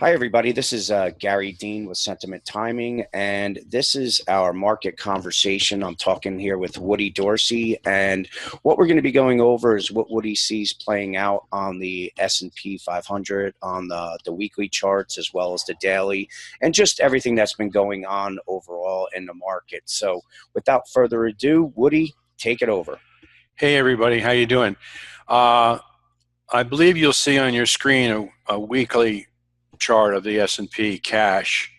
Hi, everybody. This is Gary Dean with Sentiment Timing, and this is our market conversation. I'm talking here with Woody Dorsey, and what we're going to be going over is what Woody sees playing out on the S&P 500, on the weekly charts, as well as the daily, and just everything that's been going on overall in the market. So without further ado, Woody, take it over. Hey everybody, how you doing? Uh, I believe you'll see on your screen a weekly chart of the S&P cash.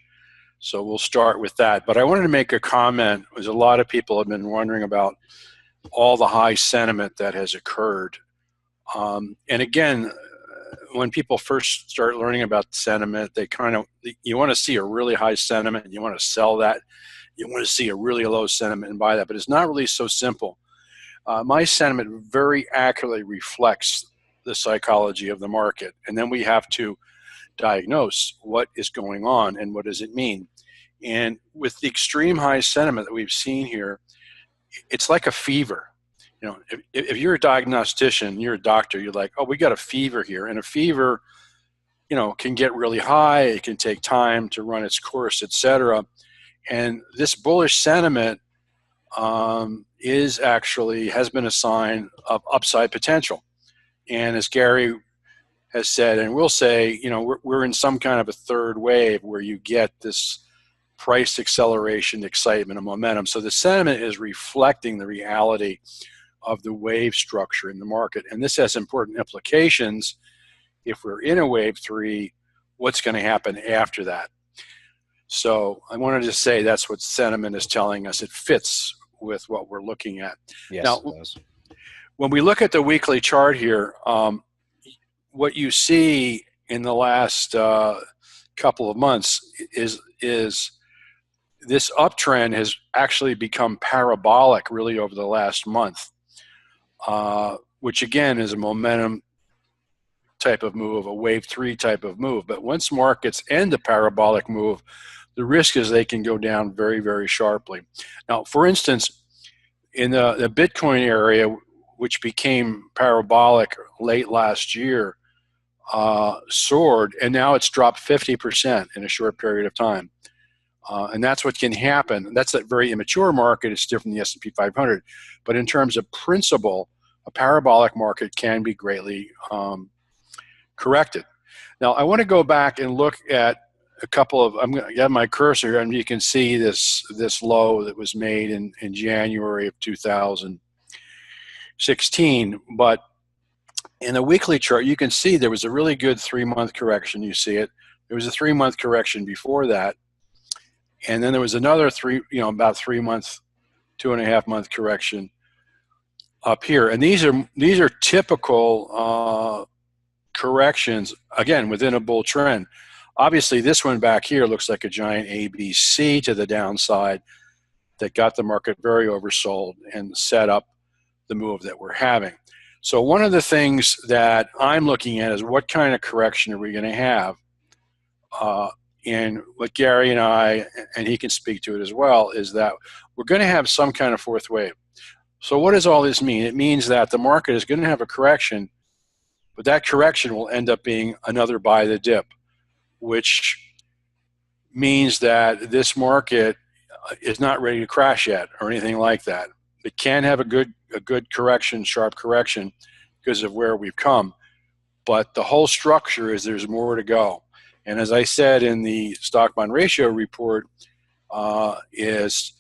So we'll start with that. But I wanted to make a comment, because a lot of people have been wondering about all the high sentiment that has occurred. And again, when people first start learning about sentiment, you want to see a really high sentiment and you want to sell that. You want to see a really low sentiment and buy that, but it's not really so simple. My sentiment very accurately reflects the psychology of the market. And then we have to diagnose what is going on and what does it mean. And with the extreme high sentiment that we've seen here, it's like a fever. You know, if you're a diagnostician, you're a doctor, you're like, oh, we got a fever here. And a fever, can get really high. It can take time to run its course, et cetera. And this bullish sentiment has been a sign of upside potential. And as Gary has said, and we'll say, we're in some kind of a third wave where you get this price acceleration, excitement, and momentum. So the sentiment is reflecting the reality of the wave structure in the market. And this has important implications. If we're in a wave three, what's going to happen after that? So I wanted to say that's what sentiment is telling us. It fits with what we're looking at. Yes, Now, it does. when we look at the weekly chart here, what you see in the last couple of months is this uptrend has actually become parabolic really over the last month, which again is a momentum type of move, a wave three type of move. But once markets end a parabolic move, the risk is they can go down very, very sharply. Now, for instance, in the Bitcoin area, which became parabolic late last year, soared, and now it's dropped 50% in a short period of time. And that's what can happen. That's a very immature market. It's different than the S&P 500. But in terms of principle, a parabolic market can be greatly corrected. Now, I want to go back and look at I'm going to get my cursor here, and you can see this low that was made in January of 2016. But in the weekly chart, you can see there was a really good 3-month correction. You see it. There was a 3-month correction before that. And then there was another about 3-month, 2.5-month correction up here. And these are typical corrections, again, within a bull trend. Obviously, this one back here looks like a giant ABC to the downside that got the market very oversold and set up the move that we're having. So one of the things that I'm looking at is what kind of correction are we going to have? And what Gary and he can speak to it as well, is that we're going to have some kind of fourth wave. So what does all this mean? It means that the market is going to have a correction, but that correction will end up being another buy the dip, which means that this market is not ready to crash yet or anything like that. It can have a good correction, sharp correction, because of where we've come. But the whole structure is there's more to go. And as I said in the stock bond ratio report, is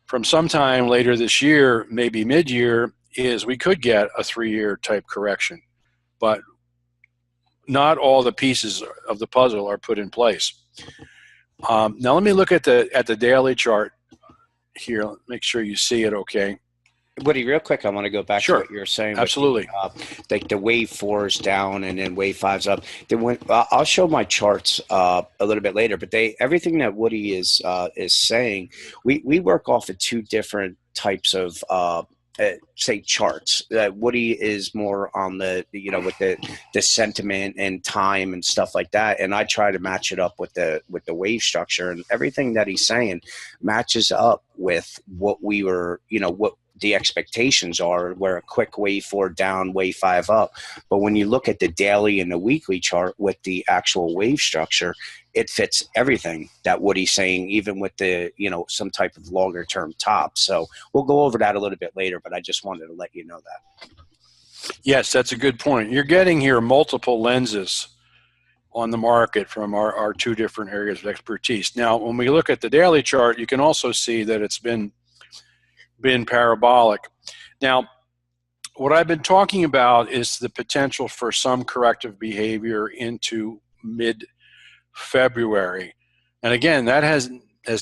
from sometime later this year, maybe mid-year, is we could get a 3-year type correction. But not all the pieces of the puzzle are put in place. Now let me look at the daily chart here. Make sure you see it okay. Woody, real quick, I want to go back to Sure. what you were saying. Absolutely. Like the wave four is down and then wave five's up. I'll show my charts a little bit later, but everything that Woody is saying, we work off of two different types of say charts. Woody is more on with the sentiment and time and stuff like that, and I try to match it up with the wave structure, and everything that he's saying matches up with what we were what the expectations are, where a quick wave 4 down, wave 5 up. But when you look at the daily and the weekly chart with the actual wave structure, it fits everything that Woody's saying, even with the, some type of longer term top. So we'll go over that a little bit later, but I just wanted to let you know that. Yes, that's a good point. You're getting here multiple lenses on the market from our two different areas of expertise. Now, when we look at the daily chart, you can also see that it's been parabolic. Now, what I've been talking about is the potential for some corrective behavior into mid-February. And again, that has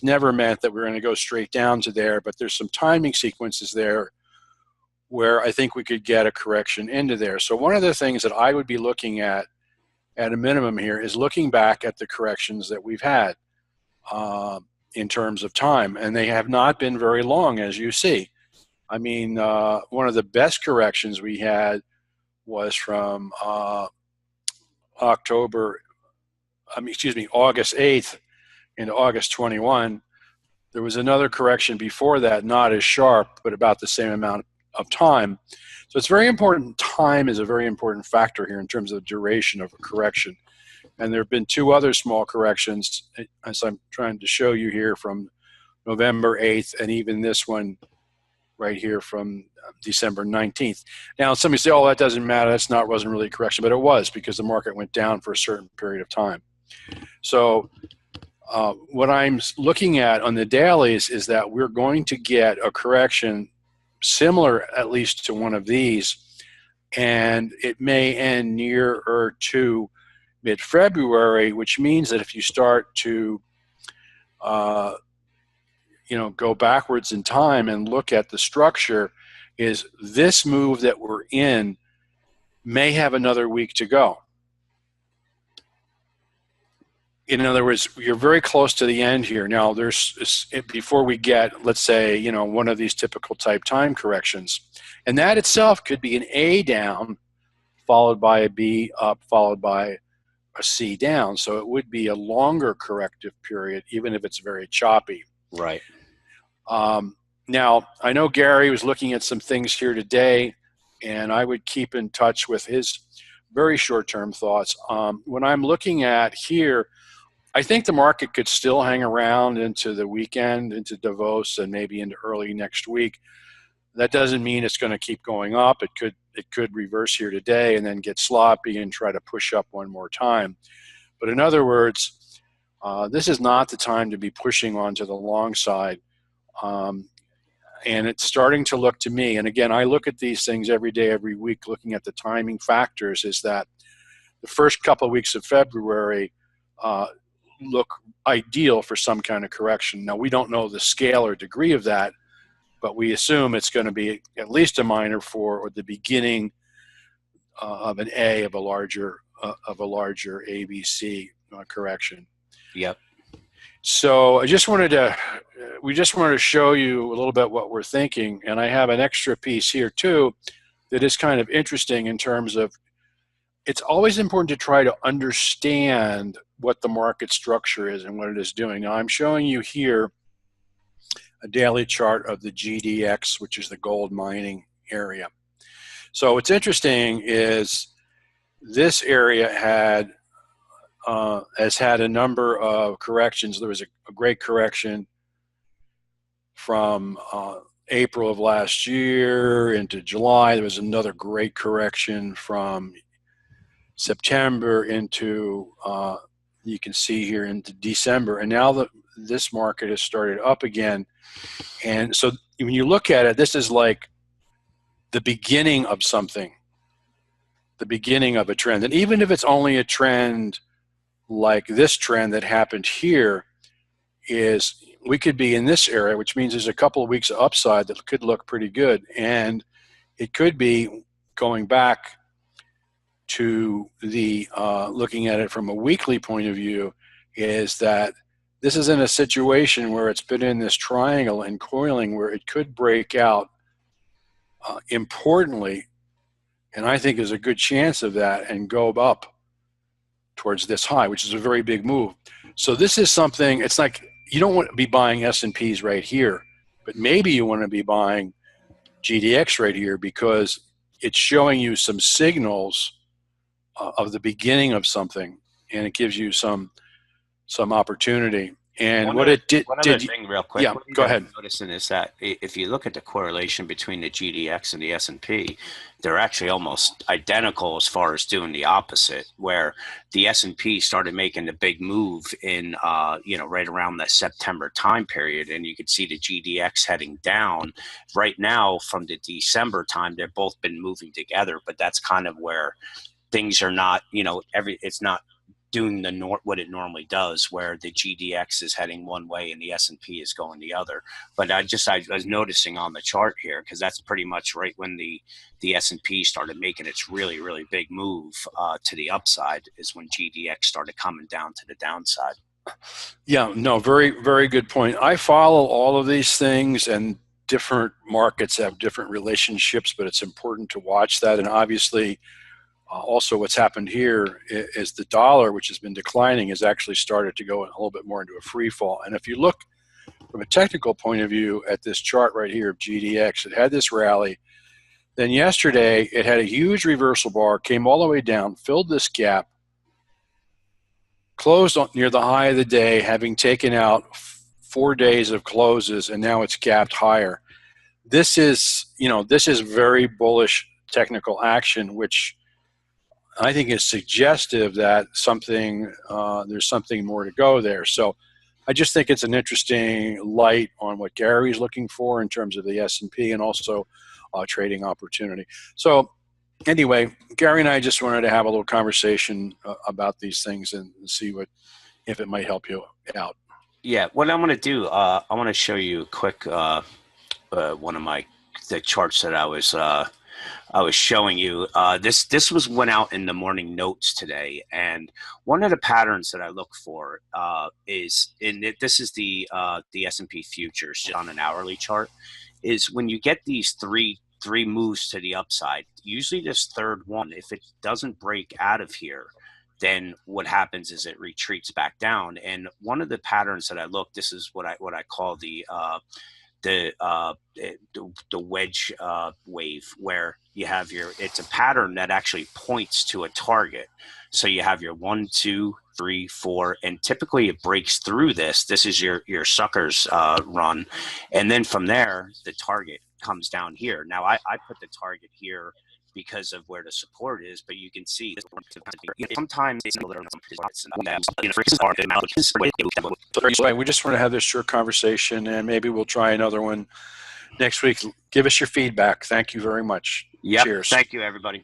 never meant that we're going to go straight down to there, but there's some timing sequences there where I think we could get a correction into there. So one of the things that I would be looking at a minimum here is looking back at the corrections that we've had in terms of time, and they have not been very long, as you see. I mean, one of the best corrections we had was from August 8th into August 21. There was another correction before that, not as sharp, but about the same amount of time. So it's very important. Time is a very important factor here in terms of the duration of a correction. And there have been two other small corrections, as I'm trying to show you here, from November 8th and even this one right here from December 19th. Now, somebody say, oh, that doesn't matter. Wasn't really a correction, but it was, because the market went down for a certain period of time. So what I'm looking at on the dailies is that we're going to get a correction similar at least to one of these, and it may end nearer to mid-February, which means that if you start to go backwards in time and look at the structure, is this move that we're in may have another week to go. In other words, you're very close to the end here. Now, before we get, let's say, one of these typical type time corrections, and that itself could be an A down, followed by a B up, followed by a C down. So it would be a longer corrective period, even if it's very choppy. Right. Now, I know Gary was looking at some things here today, and I would keep in touch with his very short-term thoughts. When I'm looking at here, I think the market could still hang around into the weekend, into Davos, and maybe into early next week. That doesn't mean it's going to keep going up. It could reverse here today and then get sloppy and try to push up one more time. But in other words, this is not the time to be pushing onto the long side. And it's starting to look to me, and again, I look at these things every day, every week, looking at the timing factors, is that the first couple of weeks of February look ideal for some kind of correction. Now, we don't know the scale or degree of that, but we assume it's going to be at least a minor 4 or the beginning of an A of a larger ABC correction. Yep. So we just wanted to show you a little bit what we're thinking, and I have an extra piece here too that is kind of interesting in terms of, it's always important to try to understand what the market structure is and what it is doing. Now, I'm showing you here a daily chart of the GDX, which is the gold mining area. So what's interesting is this area has had a number of corrections. There was a great correction from April of last year into July. There was another great correction from September into, you can see here, into December. And now this market has started up again. And so when you look at it, this is like the beginning of something, the beginning of a trend. And even if it's only a trend like this trend that happened here, is we could be in this area, which means there's a couple of weeks of upside that could look pretty good. And it could be going back to the looking at it from a weekly point of view, is that this is in a situation where it's been in this triangle and coiling where it could break out importantly, and I think there's a good chance of that, and go up towards this high, which is a very big move. So this is something, it's like you don't want to be buying S&Ps right here, but maybe you want to be buying GDX right here, because it's showing you some signals of the beginning of something, and it gives you some opportunity. And One other thing, real quick, yeah, go ahead. I'm noticing is that if you look at the correlation between the GDX and the S&P, they're actually almost identical as far as doing the opposite. Where the S&P started making the big move in, right around the September time period, and you could see the GDX heading down. Right now, from the December time, they've both been moving together, but that's kind of where things are not, it's not doing what it normally does, where the GDX is heading one way and the S&P is going the other. But I was noticing on the chart here, because that's pretty much right when the S&P started making its really, really big move to the upside, is when GDX started coming down to the downside. Yeah, no, very, very good point. I follow all of these things, and different markets have different relationships, but it's important to watch that. And obviously, also what's happened here is the dollar, which has been declining, has actually started to go a little bit more into a free fall. And if you look from a technical point of view at this chart right here of GDX, it had this rally. Then yesterday, it had a huge reversal bar, came all the way down, filled this gap, closed near the high of the day, having taken out 4 days of closes, and now it's gapped higher. This is very bullish technical action, which I think is suggestive that there's something more to go there. So I just think it's an interesting light on what Gary's looking for in terms of the S&P, and also trading opportunity. So anyway, Gary and I just wanted to have a little conversation about these things and see if it might help you out. Yeah, what I'm going to do, I want to show you a quick one of the charts that I was showing you. This went out in the morning notes today, and one of the patterns that I look for this is the S&P futures on an hourly chart, is when you get these three moves to the upside. Usually this third one, if it doesn't break out of here, then what happens is it retreats back down. And one of the patterns that I look, this is what I call the wedge wave, where you have it's a pattern that actually points to a target. So you have your 1, 2, 3, 4, and typically it breaks through this. This is your suckers run, and then from there the target comes down here. Now I put the target here because of where the support is, but you can see sometimes we just want to have this short conversation, and maybe we'll try another one next week. Give us your feedback. Thank you very much. Yep. Cheers. Thank you, everybody.